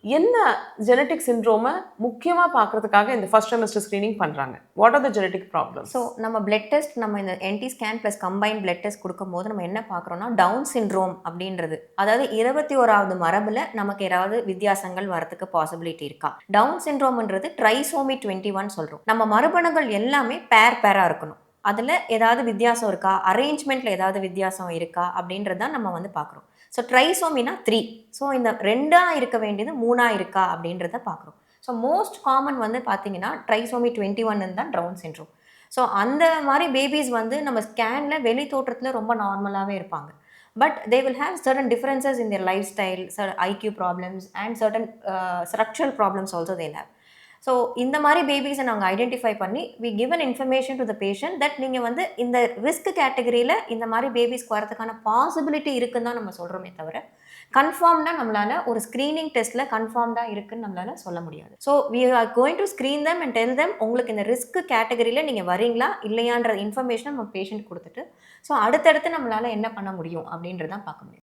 என்ன ஜெனடிக் சிண்ட்ரோமை முக்கியமாக பார்க்கறதுக்காக இந்த ஃபர்ஸ்ட் ட்ரைமஸ்டர் ஸ்க்ரீனிங் பண்ணுறாங்க? What are the genetic problems? So நம்ம பிளட் டெஸ்ட் நம்ம இந்த NT scan plus combine blood test கொடுக்கும்போது நம்ம என்ன பார்க்குறோம்னா டவுன் சிண்ட்ரோம் அப்படின்றது, அதாவது 21வது மரபில் நமக்கு ஏதாவது வித்தியாசங்கள் வரதுக்கு பாசிபிலிட்டி இருக்கா? டவுன் சிண்ட்ரோம்ன்றது ட்ரைசோமி 21 சொல்கிறோம். நம்ம மரபணுகள் எல்லாமே பேராக இருக்கணும். அதில் ஏதாவது வித்தியாசம் இருக்கா, அரேஞ்ச்மெண்ட்டில் ஏதாவது வித்தியாசம் இருக்கா அப்படின்றதான் நம்ம வந்து பார்க்குறோம். ஸோ ட்ரைசோமினா 3. ஸோ இந்த 2ஆக இருக்க வேண்டியது 3ஆக இருக்கா அப்படின்றத பார்க்குறோம். ஸோ மோஸ்ட் காமன் வந்து பார்த்தீங்கன்னா ட்ரைசோமி 21 தான் டவுன் சிண்ட்ரோம். ஸோ அந்த மாதிரி பேபிஸ் வந்து நம்ம ஸ்கேனில் வெளி தோற்றத்தில் ரொம்ப நார்மலாகவே இருப்பாங்க. But they will have certain differences in their lifestyle, IQ problems and certain structural problems also they'll have. So இந்த மாதிரி பேபிஸை நாங்கள் ஐடென்டிஃபை பண்ணி we give an information to the patient that நீங்கள் வந்து இந்த ரிஸ்க் கேட்டகரியில் இந்த மாதிரி பேபிஸ்க்கு வரதுக்கான பாசிபிலிட்டி இருக்குன்னு தான் நம்ம சொல்கிறோமே தவிர கன்ஃபார்ம்டாக நம்மளால் ஒரு ஸ்க்ரீனிங் டெஸ்ட்டில் கன்ஃபார்ம்டாக இருக்குன்னு நம்மளால் சொல்ல முடியாது. So we are going to screen them and tell them உங்களுக்கு இந்த ரிஸ்க் கேட்டகரியில் நீங்கள் வரீங்களா இல்லையான்ற இன்ஃபர்மேஷனை நம்ம பேஷண்ட் கொடுத்துட்டு ஸோ அடுத்தடுத்து நம்மளால் என்ன பண்ண முடியும் அப்படின்றதான் பார்க்க முடியும்.